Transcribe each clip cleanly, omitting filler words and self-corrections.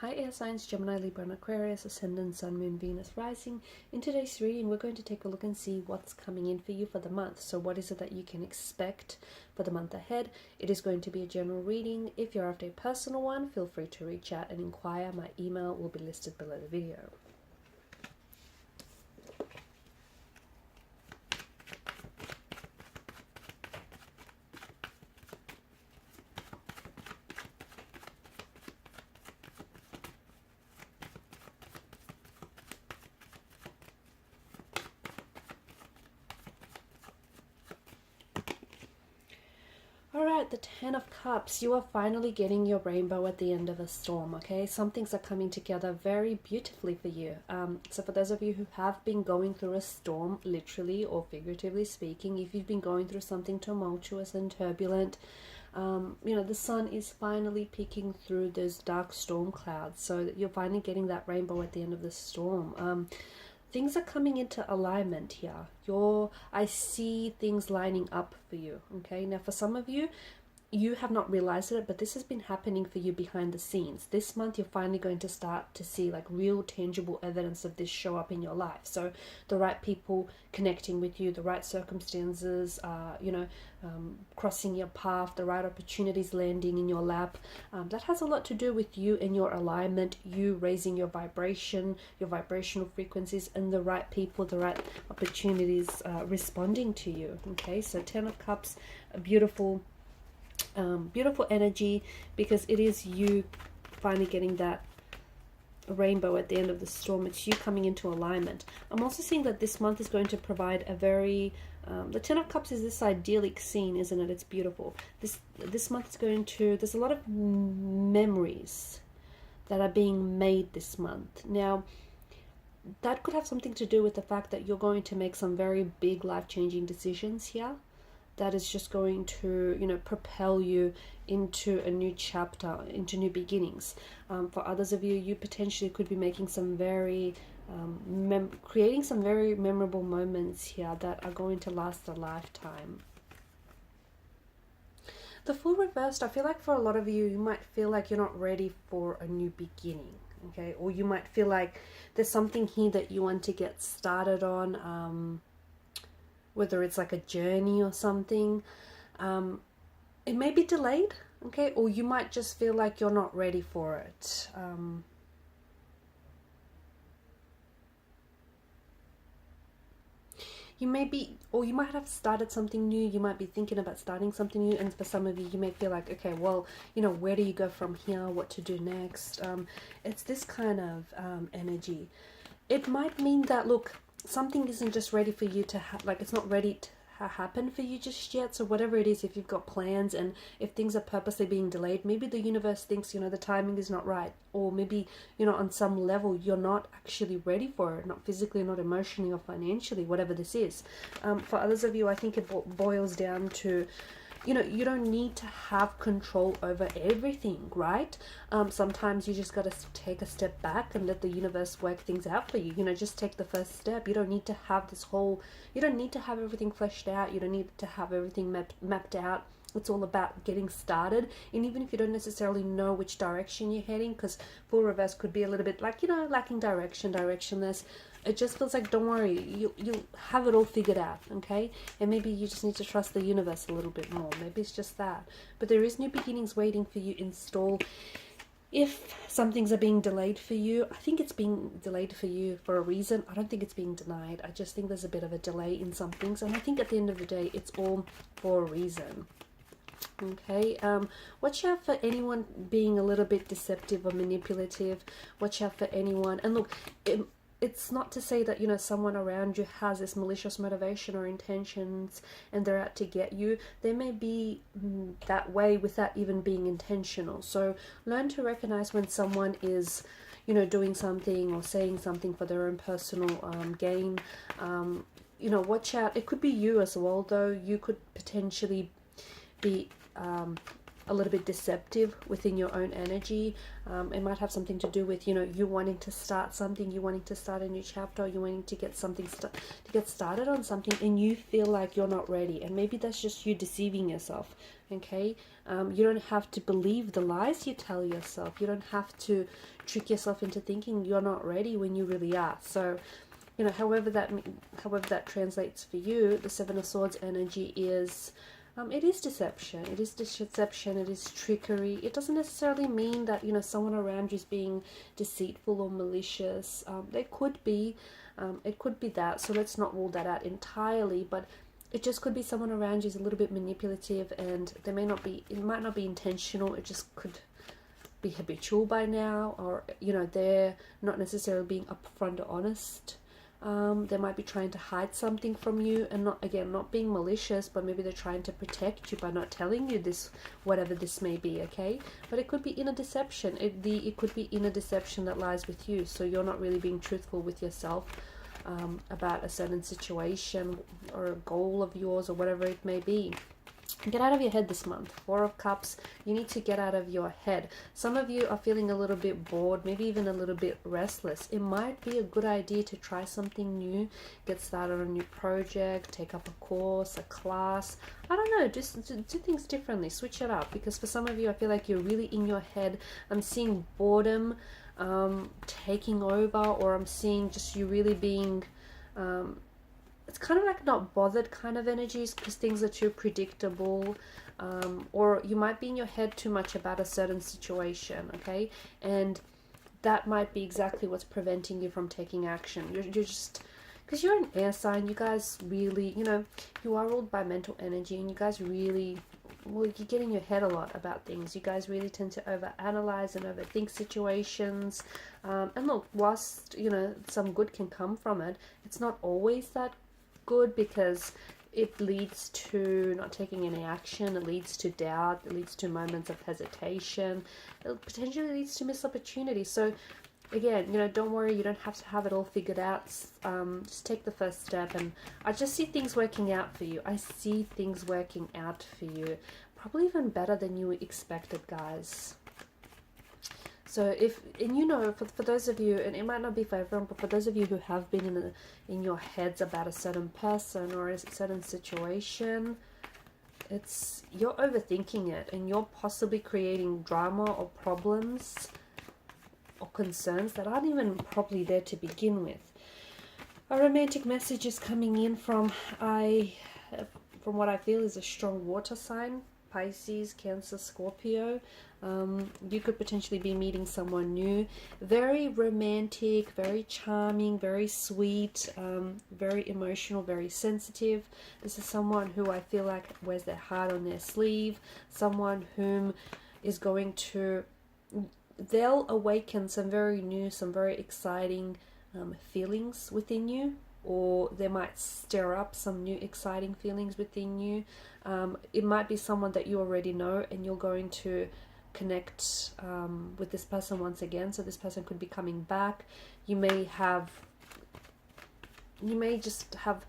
Hi air signs, Gemini, Libra and Aquarius, Ascendant, Sun, Moon, Venus, Rising. In today's reading, we're going to take a look and see what's coming in for you for the month. So what is it that you can expect for the month ahead? It is going to be a general reading. If you're after a personal one, feel free to reach out and inquire. My email will be listed below the video. Alright, the Ten of Cups. You are finally getting your rainbow at the end of a storm, okay? Some things are coming together very beautifully for you. So for those of you who have been going through a storm, literally or figuratively speaking, if you've been going through something tumultuous and turbulent, the sun is finally peeking through those dark storm clouds. So that you're finally getting that rainbow at the end of the storm. Things are coming into alignment here. I see things lining up for you, okay? Now, for some of you, you have not realized it, but this has been happening for you behind the scenes. This month, you're finally going to start to see like real tangible evidence of this show up in your life. So the right people connecting with you, the right circumstances, crossing your path, the right opportunities landing in your lap. That has a lot to do with you and your alignment, you raising your vibration, your vibrational frequencies, and the right people, the right opportunities responding to you. Okay, so Ten of Cups, a beautiful energy, because it is you finally getting that rainbow at the end of the storm. It's you coming into alignment. I'm also seeing that this month is going to provide a very the Ten of Cups is this idyllic scene, isn't it? It's beautiful. This month is going to, there's a lot of memories that are being made this month. Now that could have something to do with the fact that you're going to make some very big life-changing decisions here. That is just going to, propel you into a new chapter, into new beginnings. For others of you, you potentially could be making some very, creating some very memorable moments here that are going to last a lifetime. The Fool reversed, I feel like for a lot of you, you might feel like you're not ready for a new beginning, okay? Or you might feel like there's something here that you want to get started on, whether it's like a journey or something. It may be delayed, okay? Or you might just feel like you're not ready for it. You might have started something new. You might be thinking about starting something new, and for some of you, you may feel like, okay, well, where do you go from here? What to do next? It's this kind of energy. It might mean that, look, something isn't just ready for you to it's not ready to happen for you just yet. So whatever it is, if you've got plans and if things are purposely being delayed, maybe the universe thinks, the timing is not right, or maybe, on some level you're not actually ready for it, not physically, not emotionally or financially, whatever this is. For others of you, I think it boils down to, you don't need to have control over everything, right? Sometimes you just got to take a step back and let the universe work things out for you. Just take the first step. You don't need to have you don't need to have everything fleshed out. You don't need to have everything mapped out. It's all about getting started. And even if you don't necessarily know which direction you're heading, because Full Reverse could be a little bit like, lacking direction, directionless. It just feels like, don't worry, you'll have it all figured out, okay? And maybe you just need to trust the universe a little bit more. Maybe it's just that. But there is new beginnings waiting for you in store. If some things are being delayed for you, I think it's being delayed for you for a reason. I don't think it's being denied. I just think there's a bit of a delay in some things. And I think at the end of the day, it's all for a reason. Okay, watch out for anyone being a little bit deceptive or manipulative. Watch out for anyone. And look, it's not to say that, someone around you has this malicious motivation or intentions and they're out to get you. They may be that way without even being intentional. So learn to recognize when someone is, doing something or saying something for their own personal gain. Watch out. It could be you as well, though. You could potentially be a little bit deceptive within your own energy. It might have something to do with, you know, you wanting to start something, you wanting to start a new chapter, you wanting to get something to get started on something, and you feel like you're not ready. And maybe that's just you deceiving yourself. Okay, you don't have to believe the lies you tell yourself. You don't have to trick yourself into thinking you're not ready when you really are. So, you know, however that translates for you, the Seven of Swords energy is, it is deception. It is deception. It is trickery. It doesn't necessarily mean that, you know, someone around you is being deceitful or malicious. They could be. It could be that. So let's not rule that out entirely. But it just could be someone around you is a little bit manipulative, and they may not be. It might not be intentional. It just could be habitual by now, or, you know, they're not necessarily being upfront or honest. They might be trying to hide something from you, and not being malicious, but maybe they're trying to protect you by not telling you this, whatever this may be, okay? But it could be inner deception. It could be inner deception that lies with you, so you're not really being truthful with yourself about a certain situation or a goal of yours or whatever it may be. Get out of your head this month. Four of Cups. You need to get out of your head. Some of you are feeling a little bit bored, maybe even a little bit restless. It might be a good idea to try something new, get started on a new project, take up a course, a class. I don't know, just do things differently, switch it up. Because for some of you, I feel like you're really in your head. I'm seeing boredom taking over, or I'm seeing just you really being... it's kind of like not bothered kind of energies, because things are too predictable, or you might be in your head too much about a certain situation, okay? And that might be exactly what's preventing you from taking action. You're just, because you're an air sign, you guys really, you know, you are ruled by mental energy, and you guys really, well, you get in your head a lot about things. You guys really tend to overanalyze and overthink situations. And look, whilst, you know, some good can come from it, it's not always that good, because it leads to not taking any action, it leads to doubt, it leads to moments of hesitation, it potentially leads to missed opportunities. So again, you know, don't worry, you don't have to have it all figured out. Just take the first step, and I just see things working out for you. I see things working out for you, probably even better than you expected, guys. So and you know, for those of you, and it might not be for everyone, but for those of you who have been in your heads about a certain person or a certain situation, you're overthinking it, and you're possibly creating drama or problems or concerns that aren't even probably there to begin with. A romantic message is coming in from what I feel is a strong water sign. Pisces, Cancer, Scorpio. You could potentially be meeting someone new. Very romantic, very charming, very sweet, very emotional, very sensitive. This is someone who I feel like wears their heart on their sleeve. Someone whom is going to... they'll awaken some very new, some very exciting feelings within you. Or they might stir up some new exciting feelings within you. It might be someone that you already know, and you're going to connect with this person once again. So this person could be coming back. You may just have,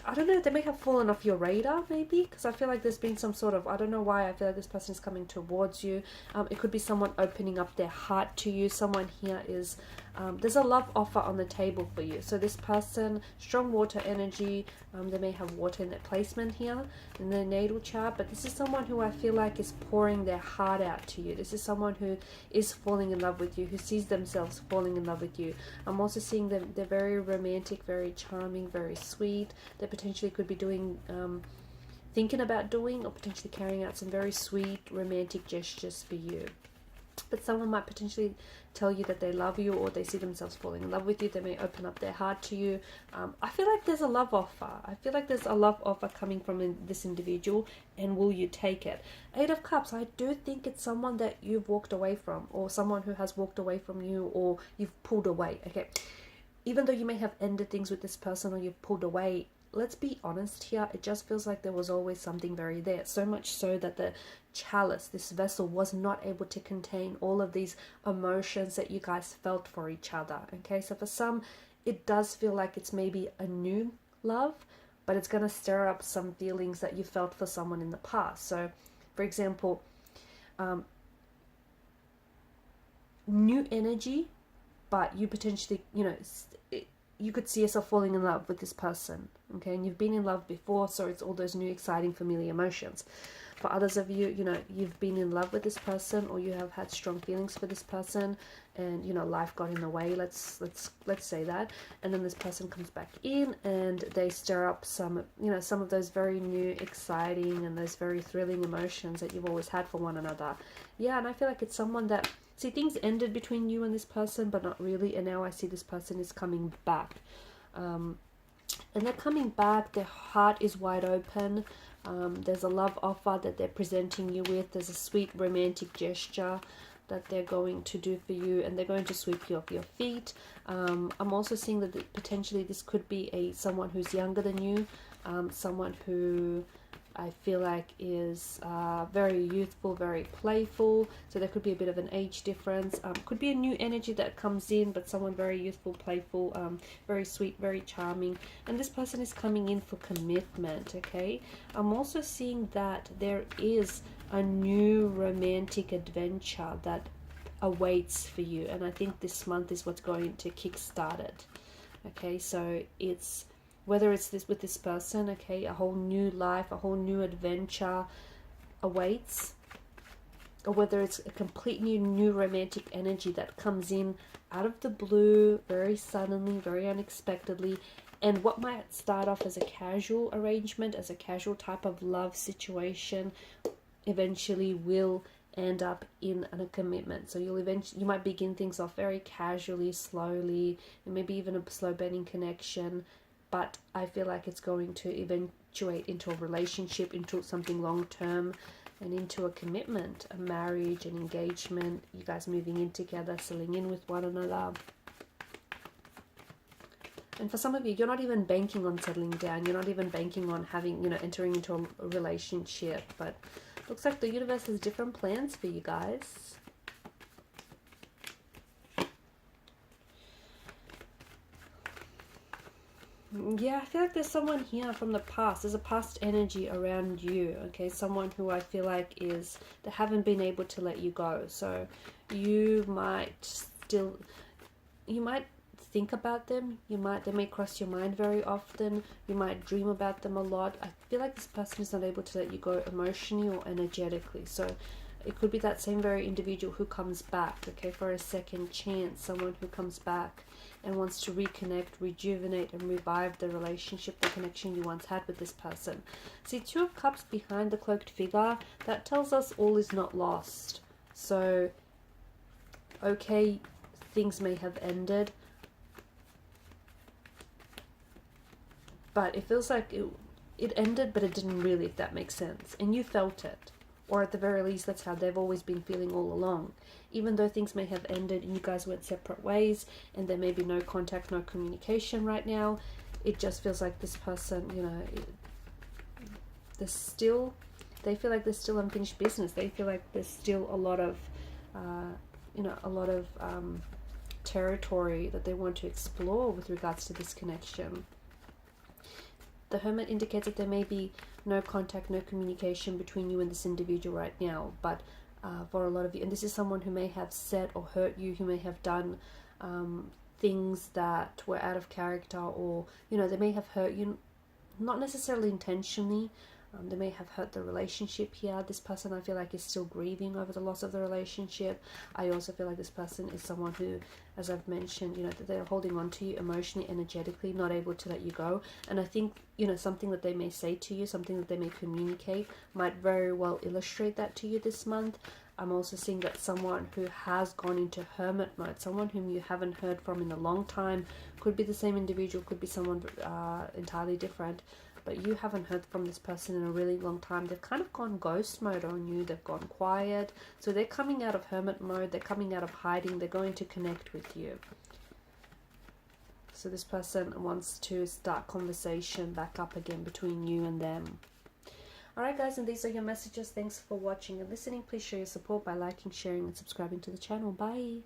I don't know, they may have fallen off your radar, maybe, because I feel like there's been some sort of, I don't know why, I feel like this person is coming towards you. It could be someone opening up their heart to you. Someone here is, there's a love offer on the table for you. So this person, strong water energy, they may have water in their placement here in their natal chart, but this is someone who I feel like is pouring their heart out to you. This is someone who is falling in love with you, who sees themselves falling in love with you. I'm also seeing them, they're very romantic, very charming, very sweet. They potentially could be doing, thinking about doing, or potentially carrying out some very sweet romantic gestures for you. But someone might potentially tell you that they love you, or they see themselves falling in love with you. They may open up their heart to you. I feel like there's a love offer. I feel like there's a love offer coming from this individual, and will you take it? Eight of Cups, I do think it's someone that you've walked away from, or someone who has walked away from you, or you've pulled away, okay? Even though you may have ended things with this person, or you've pulled away, let's be honest here, it just feels like there was always something very there. So much so that the chalice, this vessel, was not able to contain all of these emotions that you guys felt for each other. Okay, so for some, it does feel like it's maybe a new love, but it's going to stir up some feelings that you felt for someone in the past. So, for example, new energy, but you potentially, you know, you could see yourself falling in love with this person, okay? And you've been in love before, so it's all those new, exciting, familiar emotions. For others of you, you know, you've been in love with this person, or you have had strong feelings for this person, and, you know, life got in the way, let's say that, and then this person comes back in, and they stir up some, you know, some of those very new, exciting, and those very thrilling emotions that you've always had for one another. Yeah, and I feel like it's someone that, see, things ended between you and this person, but not really, and now I see this person is coming back. And they're coming back, their heart is wide open. There's a love offer that they're presenting you with. There's a sweet romantic gesture that they're going to do for you, and they're going to sweep you off your feet. I'm also seeing that potentially this could be someone who's younger than you, someone who I feel like is very youthful, very playful. So there could be a bit of an age difference. Could be a new energy that comes in, but someone very youthful, playful, very sweet, very charming. And this person is coming in for commitment, okay? I'm also seeing that there is a new romantic adventure that awaits for you. And I think this month is what's going to kickstart it. Okay, so it's... whether it's this with this person, okay, a whole new life, a whole new adventure awaits, or whether it's a completely new romantic energy that comes in out of the blue, very suddenly, very unexpectedly, and what might start off as a casual arrangement, as a casual type of love situation, eventually will end up in a commitment. So you might begin things off very casually, slowly, and maybe even a slow burning connection. But I feel like it's going to eventuate into a relationship, into something long-term, and into a commitment, a marriage, an engagement, you guys moving in together, settling in with one another. And for some of you, you're not even banking on settling down. You're not even banking on having, you know, entering into a relationship. But looks like the universe has different plans for you guys. Yeah, I feel like there's someone here from the past. There's a past energy around you, okay? Someone who I feel like they haven't been able to let you go. So you might think about them. They may cross your mind very often. You might dream about them a lot. I feel like this person is not able to let you go emotionally or energetically. So it could be that same very individual who comes back, okay, for a second chance. Someone who comes back and wants to reconnect, rejuvenate, and revive the relationship, the connection you once had with this person. See, Two of Cups behind the cloaked figure, that tells us all is not lost. So, okay, things may have ended, but it feels like it ended, but it didn't really, if that makes sense. And you felt it. Or at the very least, that's how they've always been feeling all along. Even though things may have ended and you guys went separate ways and there may be no contact, no communication right now, it just feels like this person, you know, they feel like there's still unfinished business. They feel like there's still a lot of, territory that they want to explore with regards to this connection. The Hermit indicates that there may be no contact, no communication between you and this individual right now, but for a lot of you, and this is someone who may have said or hurt you, who may have done things that were out of character, or, you know, they may have hurt you, not necessarily intentionally. They may have hurt the relationship here. This person, I feel like, is still grieving over the loss of the relationship. I also feel like this person is someone who, as I've mentioned, you know, that they're holding on to you emotionally, energetically, not able to let you go. And I think, you know, something that they may say to you, something that they may communicate, might very well illustrate that to you this month. I'm also seeing that someone who has gone into hermit mode, someone whom you haven't heard from in a long time, could be the same individual, could be someone entirely different, but you haven't heard from this person in a really long time. They've kind of gone ghost mode on you. They've gone quiet. So they're coming out of hermit mode. They're coming out of hiding. They're going to connect with you. So this person wants to start conversation back up again between you and them. Alright guys, and these are your messages. Thanks for watching and listening. Please show your support by liking, sharing, and subscribing to the channel. Bye.